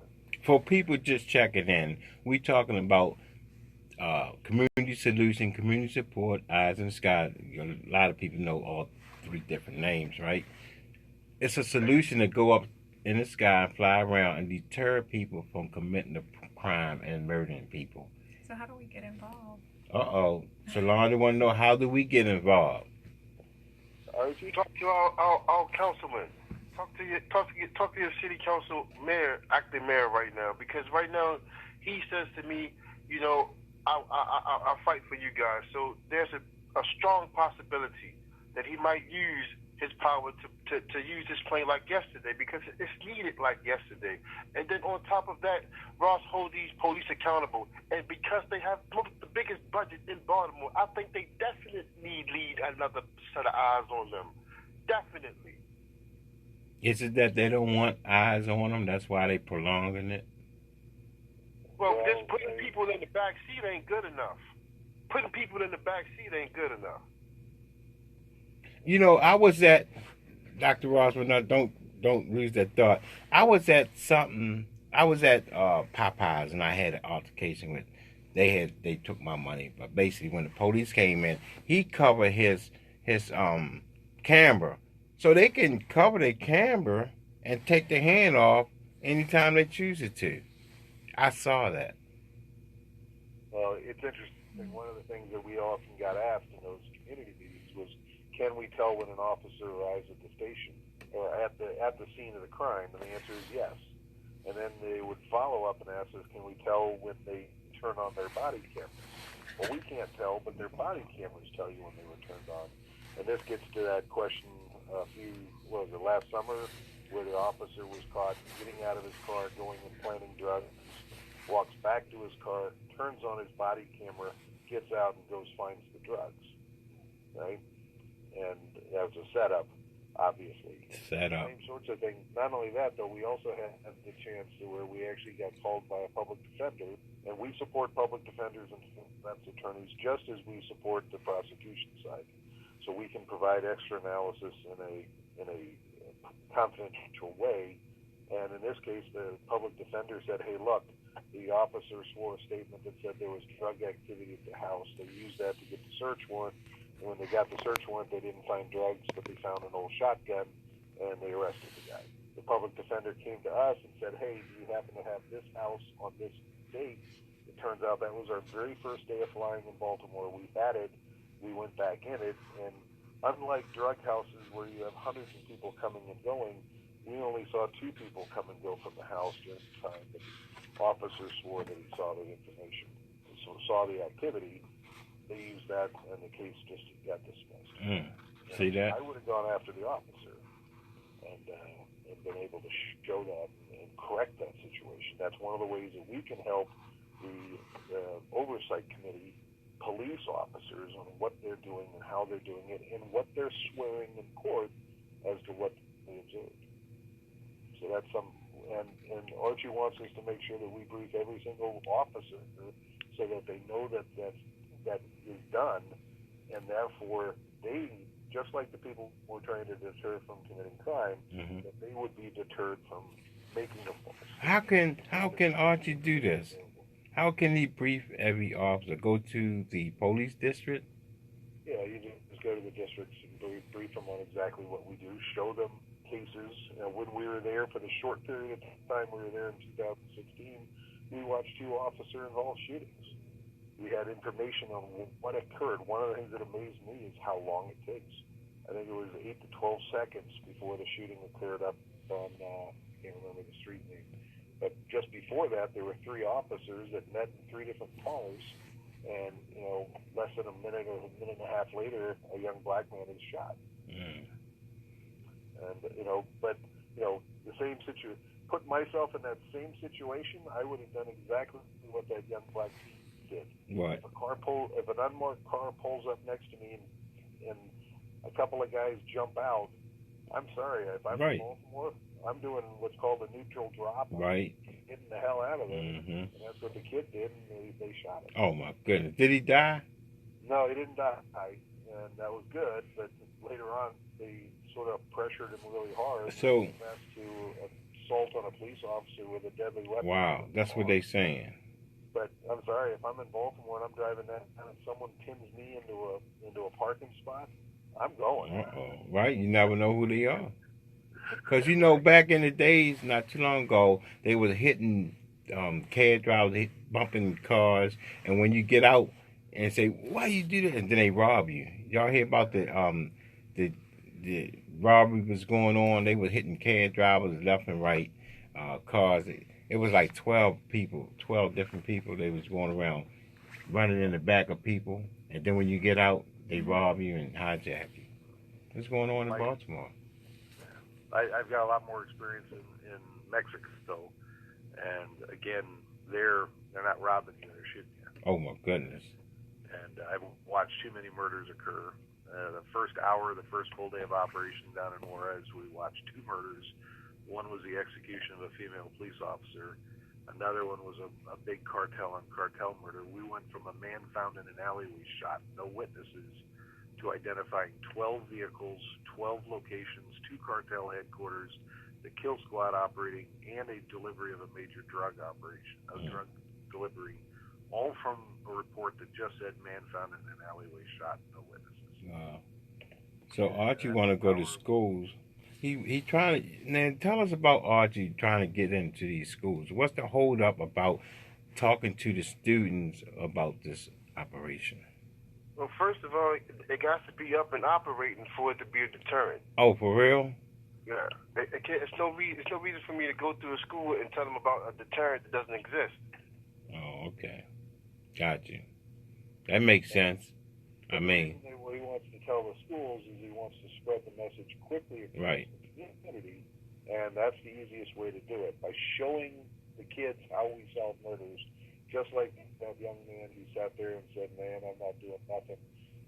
For people just checking in, we talking about community solution, community support, Eyes in the Sky. A lot of people know all three different names, right? It's a solution to go up in the sky and fly around and deter people from committing a crime and murdering people.
So how do we get involved?
Solange want to know, how do we get involved?
Archie, talk to our councilman. Talk to your city council mayor, acting mayor right now, because right now he says to me, I'll fight for you guys. So there's a strong possibility that he might use his power to use this plane like yesterday, because it's needed like yesterday. And then on top of that, Ross hold these police accountable. And because they have the biggest budget in Baltimore, I think they definitely need another set of eyes on them. Definitely.
Is it that they don't want eyes on them? That's why they prolonging it?
Well, just putting people in the back seat ain't good enough. Putting people in the back seat ain't good enough.
I was at Dr. Roswell. Don't lose that thought. I was at Popeyes, and I had an altercation with. They took my money, but basically when the police came in, he covered his camera So they can cover their camera and take their hand off anytime they choose it to. I saw that.
Well, it's interesting. One of the things that we often got asked in those community meetings was, can we tell when an officer arrives at the station or at the scene of the crime? And the answer is yes. And then they would follow up and ask us, can we tell when they turn on their body cameras? Well, we can't tell, but their body cameras tell you when they were turned on. And this gets to that question last summer, where the officer was caught getting out of his car, going and planting drugs, walks back to his car, turns on his body camera, gets out and goes finds the drugs, right? And that was a setup, obviously.
Setup.
Same sorts of things. Not only that, though, we also had the chance to where we actually got called by a public defender, and we support public defenders and defense attorneys just as we support the prosecution side. So we can provide extra analysis in a confidential way. And in this case, the public defender said, hey, look, the officer swore a statement that said there was drug activity at the house. They used that to get the search warrant. And when they got the search warrant, they didn't find drugs, but they found an old shotgun, and they arrested the guy. The public defender came to us and said, hey, do you happen to have this house on this date? It turns out that was our very first day of flying in Baltimore. We had it. We went back in it, and unlike drug houses where you have hundreds of people coming and going, we only saw 2 people come and go from the house during the time. But the officer swore that he saw the information, so saw the activity. They used that, and the case just got dismissed.
See that?
I would have gone after the officer and been able to show that and correct that situation. That's one of the ways that we can help the oversight committee police officers on what they're doing and how they're doing it and what they're swearing in court as to what they observed. So that's and Archie wants us to make sure that we brief every single officer so that they know that is done, and therefore they, just like the people we're trying to deter from committing crime, that they would be deterred from making a false.
How can Archie do this? How can he brief every officer? Go to the police district?
Yeah, you just go to the districts and brief them on exactly what we do, show them cases. When we were there for the short period of time we were there in 2016, we watched 2 officer-involved shootings. We had information on what occurred. One of the things that amazed me is how long it takes. I think it was 8 to 12 seconds before the shooting occurred up on, I can't remember the street name. But just before that, there were 3 officers that met in 3 different cars, and less than a minute or a minute and a half later, a young black man is shot. And the same situation. Put myself in that same situation, I would have done exactly what that young black man did.
What?
If an unmarked car pulls up next to me and a couple of guys jump out, I'm sorry. If I'm in Baltimore, I'm doing what's called a neutral drop.
Right.
Getting the hell out of there. And that's what the kid did, and they shot him.
Oh, my goodness. Did he die?
No, he didn't die, and that was good, but later on, they sort of pressured him really hard.
So,
to assault on a police officer with a deadly weapon.
Wow, that's what they're saying.
But I'm sorry, if I'm in Baltimore and I'm driving that and someone pins me into a parking spot, I'm going.
Right? You never know who they are. Because, back in the days, not too long ago, they were hitting cab drivers, bumping cars, and when you get out and say, why you do that? And then they rob you. Y'all hear about the robbery was going on? They were hitting cab drivers left and right, cars. It was like 12 different people. They was going around running in the back of people, and then when you get out, they rob you and hijack you. What's going on in Baltimore?
I've got a lot more experience in Mexico, and again, they're not robbing you; they're shooting you.
Oh my goodness!
And I've watched too many murders occur. The first hour, the first full day of operation down in Juarez, we watched 2 murders. One was the execution of a female police officer. Another one was a big cartel murder. We went from a man found in an alleyway shot, no witnesses, to identifying 12 vehicles, 12 locations, 2 cartel headquarters, the kill squad operating, and a delivery of a major drug operation, drug delivery, all from a report that just said man found in an alleyway shot, no witnesses.
Wow. So Archie want to go to schools. He trying to now tell us about Archie trying to get into these schools. What's the hold up about talking to the students about this operation?
Well, first of all, it got to be up and operating for it to be a deterrent.
Oh, for real?
Yeah, it's no reason for me to go through a school and tell them about a deterrent that doesn't exist.
Oh, okay. Got you. That makes sense. I mean,
What he wants to tell the schools is he wants to spread the message quickly across
right.
the community, and that's the easiest way to do it, by showing the kids how we solve murders, just like that young man who sat there and said, man, I'm not doing nothing.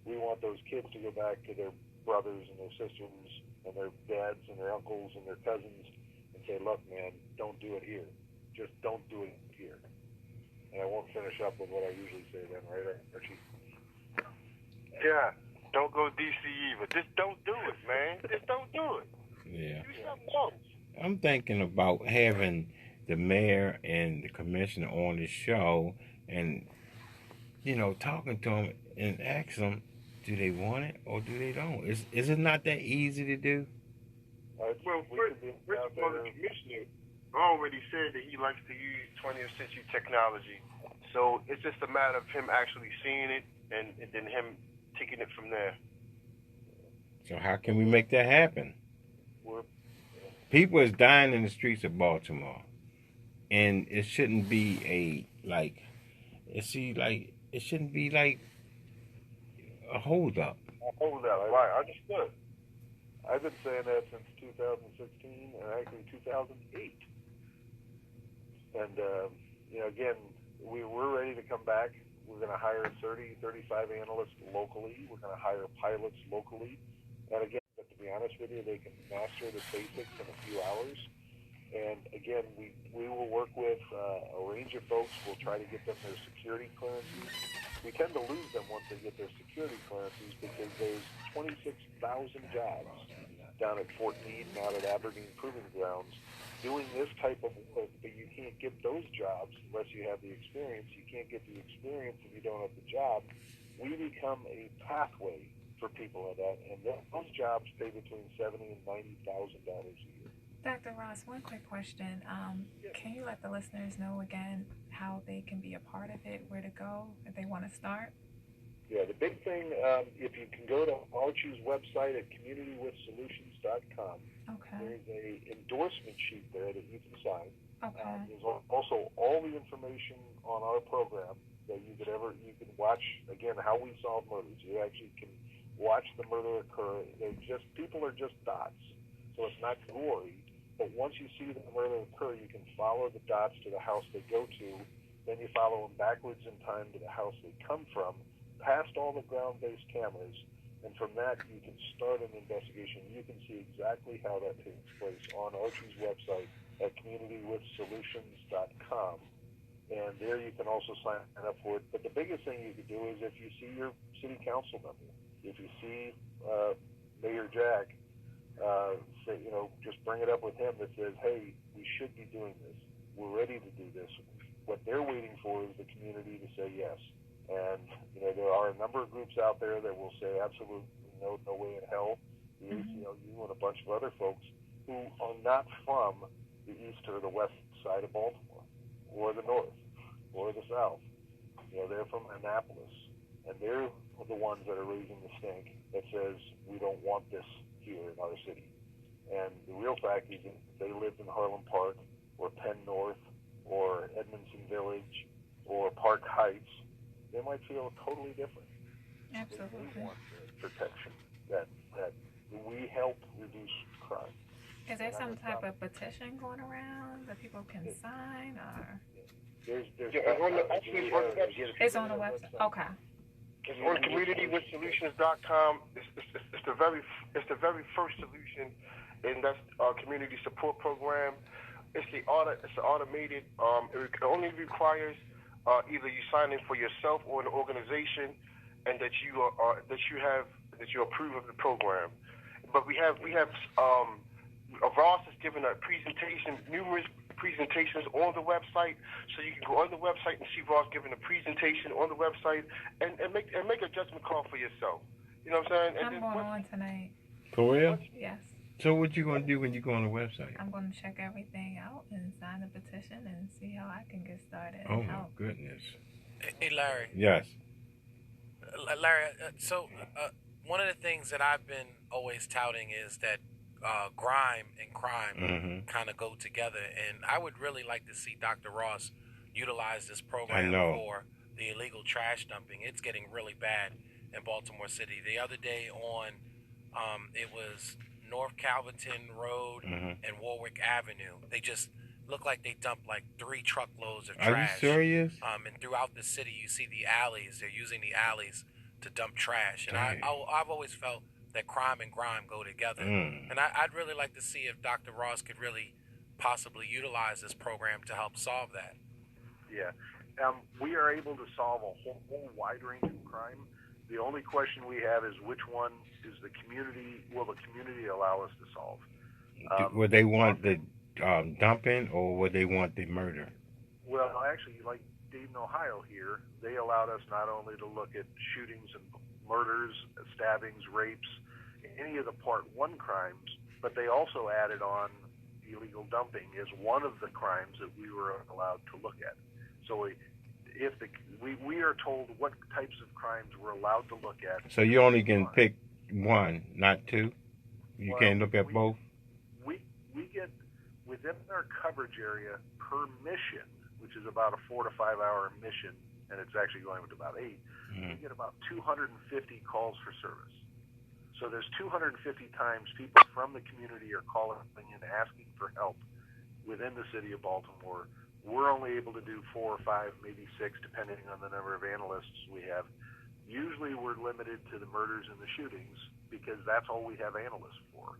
We want those kids to go back to their brothers and their sisters and their dads and their uncles and their cousins and say, look, man, don't do it here. Just don't do it here. And I won't finish up with what I usually say then, right, Archie?
Yeah, don't go DC either. Just don't do it, man. Just don't do it.
Yeah.
Do something else.
I'm thinking about having the mayor and the commissioner on the show and, talking to them and ask them, do they want it or do they don't? Is it not that easy to do?
Well, first of all, the commissioner already said that he likes to use 20th century technology. So it's just a matter of him actually seeing it and then him taking it from there.
So how can we make that happen? People is dying in the streets of Baltimore, and it shouldn't be it shouldn't be like a hold up.
Right, understood. I've been saying that since 2016 and actually 2008. And, again, we're ready to come back. We're going to hire 30, 35 analysts locally. We're going to hire pilots locally. And again, but to be honest with you, they can master the basics in a few hours. And again, we will work with a range of folks. We'll try to get them their security clearances. We tend to lose them once they get their security clearances because there's 26,000 jobs down at Fort Meade and out at Aberdeen Proving Grounds doing this type of work, but you can't get those jobs unless you have the experience. You can't get the experience if you don't have the job. We become a pathway for people like that, and those jobs pay between $70,000 and $90,000 a year.
Dr. Ross, one quick question. Can you let the listeners know again how they can be a part of it, where to go if they want to start?
Yeah, the big thing, if you can go to Archie's website at communitywithsolutions.com,
Okay.
there's a endorsement sheet there that you can sign.
Okay.
There's also all the information on our program that you can watch, again, how we solve murders. You actually can watch the murder occur. People are just dots, so it's not gory. But once you see the murder occur, you can follow the dots to the house they go to. Then you follow them backwards in time to the house they come from, past all the ground-based cameras, and from that you can start an investigation. You can see exactly how that takes place on Archie's website at communitywithsolutions.com. And there you can also sign up for it. But the biggest thing you can do is if you see your city council member, if you see Mayor Jack, just bring it up with him that says, hey, we should be doing this. We're ready to do this. What they're waiting for is the community to say yes. And, there are a number of groups out there that will say absolutely no way in hell. The ACLU and a bunch of other folks who are not from the east or the west side of Baltimore or the north or the south. They're from Annapolis, and they're the ones that are raising the stink that says we don't want this here in our city. And the real fact is that if they lived in Harlem Park or Penn North or Edmondson Village or Park Heights, they might feel totally different.
Absolutely.
They want the protection that we help reduce crime.
Is there some type of petition going around that people can sign, or? It's on the website. Okay.
It's on communitywithsolutions.com. It's the very first solution, and that's our community support program. It's the automated. It only requires either you sign in for yourself or an organization, and that you approve of the program. But we have Ross has given a presentation, numerous presentations on the website, so you can go on the website and see Ross giving a presentation on the website and make a judgment call for yourself. You know what I'm saying? And
I'm
then
going
once-
on tonight.
For real?
Yes.
So what you gonna do when you go on the website?
I'm going to check everything out and sign the petition and see how I can get started
Oh
and
my
help.
goodness.
Hey, Larry.
Yes.
Larry, one of the things that I've been always touting is that grime and crime
Mm-hmm.
kind of go together, and I would really like to see Dr. Ross utilize this program
I know.
for the illegal trash dumping. It's getting really bad in Baltimore City. The other day on, it was North Calverton Road
Mm-hmm.
and Warwick Avenue. They just look like they dumped like 3 truckloads of
Are you
trash.
serious?
And throughout the city, you see the alleys. They're using the alleys to dump trash. And
Dang.
I've always felt that crime and grime go together.
Mm.
And I'd really like to see if Dr. Ross could really possibly utilize this program to help solve that.
Yeah. We are able to solve a whole wide range of crime. The only question we have is which one is the community, will the community allow us to solve?
Would they want the dumping or would they want the murder?
Well, actually, like Dayton, Ohio here, they allowed us not only to look at shootings and murders, stabbings, rapes, any of the Part 1 crimes, but they also added on illegal dumping as one of the crimes that we were allowed to look at. So we are told what types of crimes we're allowed to look at.
So you only can pick one, not two? You
Well,
can't look at both?
We get within our coverage area per mission, which is about a 4 to 5 hour mission, and it's actually going up to about 8.
Mm-hmm.
We get about 250 calls for service. So there's 250 times people from the community are calling in asking for help within the city of Baltimore. We're only able to do 4 or 5, maybe 6, depending on the number of analysts we have. Usually we're limited to the murders and the shootings because that's all we have analysts for.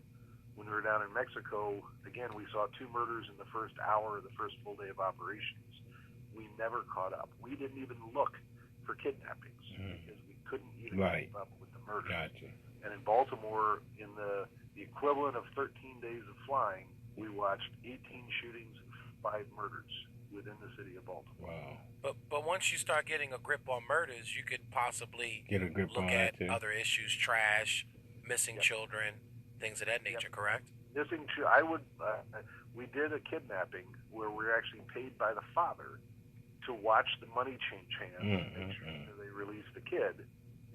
When we were down in Mexico, again, we saw 2 murders in the first hour of the first full day of operations. We never caught up. We didn't even look for kidnappings because we couldn't even keep up with the murders.
Gotcha.
And in Baltimore, in the equivalent of 13 days of flying, we watched 18 shootings and 5 murders within the city of Baltimore.
Wow.
But once you start getting a grip on murders, you could possibly
Get a grip
look
on
at
that too.
other issues, trash, missing children, things of that nature, correct?
We did a kidnapping where we're actually paid by the father to watch the money change hands and make sure that they release the kid.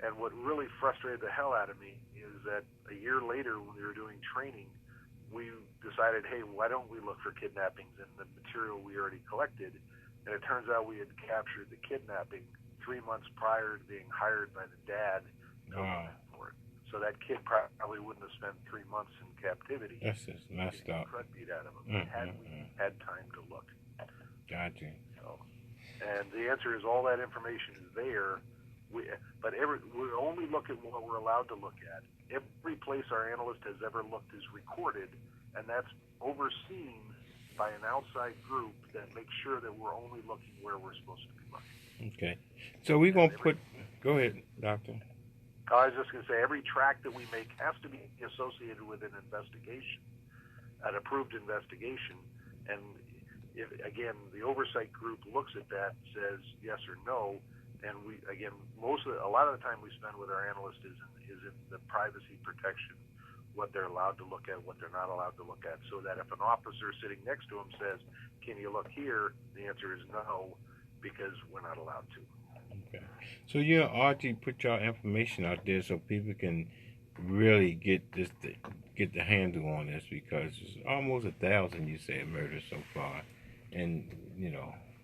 And what really frustrated the hell out of me is that a year later when we were doing training, we decided, hey, why don't we look for kidnappings in the material we already collected? And it turns out we had captured the kidnapping 3 months prior to being hired by the dad for it. So that kid probably wouldn't have spent 3 months in captivity.
That's just messed up.
Crud beat out of him had we had time to look.
Gotcha.
So, and the answer is all that information is there. We only look at what we're allowed to look at. Every place our analyst has ever looked is recorded, and that's overseen by an outside group that makes sure that we're only looking where we're supposed to be looking.
Okay. So we're going to put... Go ahead, Doctor.
I was just going to say, every track that we make has to be associated with an investigation, an approved investigation. And if, again, the oversight group looks at that, says yes or no, and a lot of the time we spend with our analysts is in the privacy protection, what they're allowed to look at, what they're not allowed to look at, so that if an officer sitting next to him says, can you look here, the answer is no, because we're not allowed to.
Okay. So you and Archie put your information out there so people can really get the handle on this, because it's almost 1,000 you said murders so far, and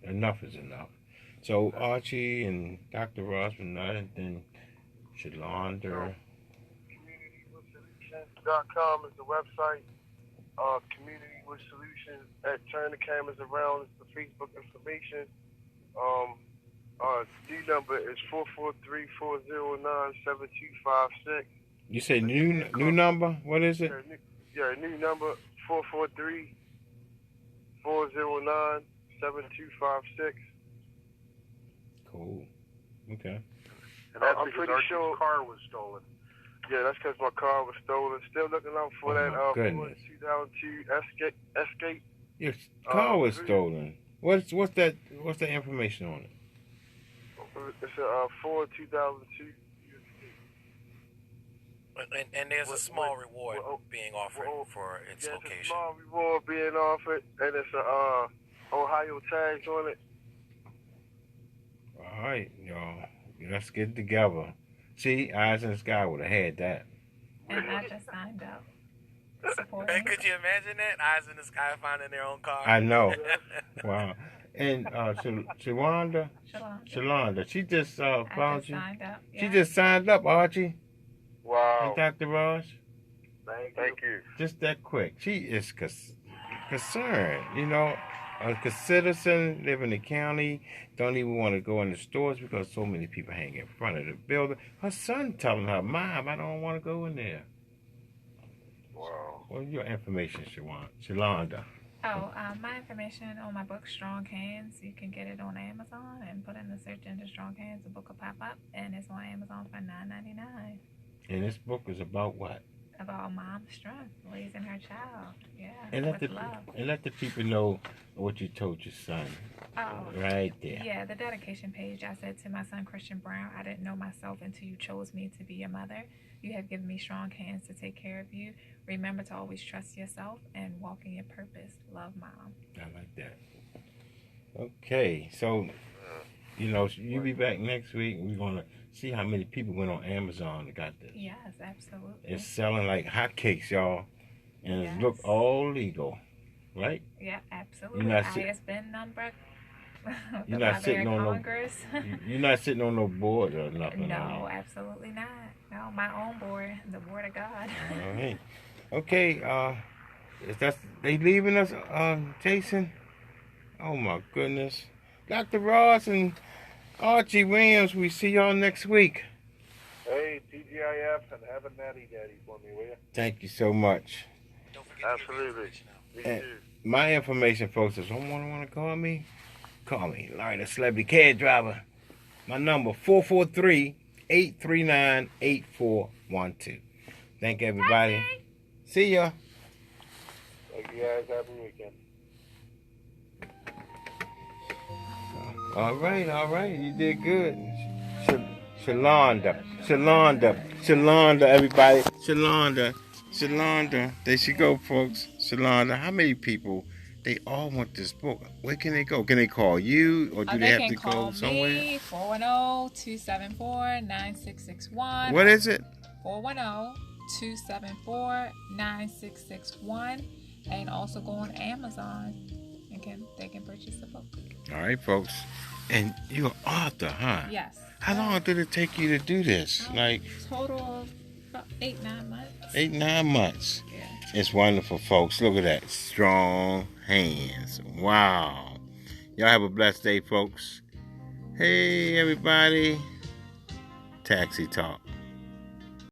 enough is enough. So Archie and Dr. Ross and then Shalonda.
CommunityWithSolutions.com is the website. Community with Solutions at Turn the Cameras Around is the Facebook information. D number is 443-409-7256.
You say new number? What is it?
New number 443-409-7256.
Cool. Okay.
And that's
I'm
because
pretty
Archie's
sure
car was stolen.
Yeah, that's because my car was stolen. Still looking out for that
my goodness.
2002 Escape.
Your car was stolen. What's that information on it?
It's a Ford 2002.
And there's a small reward
well,
being offered for its
There's a
location.
small reward being offered, and it's a Ohio tags on it.
All right, y'all. Let's get together. See, Eyes in the Sky would have had that.
And I just signed up.
Hey,
Supporting.
could you imagine that? Eyes in the sky finding their own car.
I know. Wow. And Shawanda,
Shalom.
she just
I
found
just
you.
signed up.
She
Yeah.
just signed up, Archie. And
Wow.
Dr. Raj.
Thank you.
Just that quick. She is concerned, you know. A citizen live in the county, don't even want to go in the stores because so many people hang in front of the building. Her son telling her, Mom, I don't want to go in there.
Wow.
What's your information, Shalonda?
Oh, my information on my book, Strong Hands. You can get it on Amazon and put in the search engine Strong Hands. The book will pop up, and it's on Amazon for $9.99.
And this book is about what?
About mom's strength, raising her child. Yeah,
And
with love.
let the people know what you told your son.
Oh,
Right there.
yeah, the dedication page. I said to my son, Christian Brown, I didn't know myself until you chose me to be your mother. You have given me strong hands to take care of you. Remember to always trust yourself and walk in your purpose. Love, Mom.
I like that. Okay, so, you know, you be back next week. We're going to see how many people went on Amazon and got this.
Yes, absolutely.
It's selling like hotcakes, y'all. And
Yes.
it look all legal, right?
Yeah, absolutely.
You're not
Highest bin number.
You're
the
not sitting
Library of
on no-
Congress.
You're not sitting on no board or nothing.
No, absolutely not. No, my own board, the board of God.
All right. Okay, is that they leaving us, Jason? Oh my goodness. Dr. Ross and Archie Williams, we see y'all next week.
Hey, TGIF, and have a natty daddy for me, will you?
Thank you so much.
Don't forget to give your
Absolutely.
information out.
Me
Eh.
too.
My information, folks, if someone want to call me, Larry the Celebrity Cab Driver. My number, 443-839-8412. Thank everybody. See ya.
Thank you guys. Have a weekend.
All right. You did good. Shalonda, everybody. Shalonda. There she go, folks. Shalonda. How many people? They all want this book. Where can they go? Can they call you, or do they have to go somewhere?
me 410-274-9661.
What is it?
410-274-9661, and also go on Amazon and they can purchase the book.
All right, folks. And you're an author, huh?
Yes.
How long did it take you to do this? Like
Total of about 8-9 months.
8-9 months.
Yeah.
It's wonderful, folks. Look at that. Strong hands. Wow. Y'all have a blessed day, folks. Hey, everybody. Taxi Talk.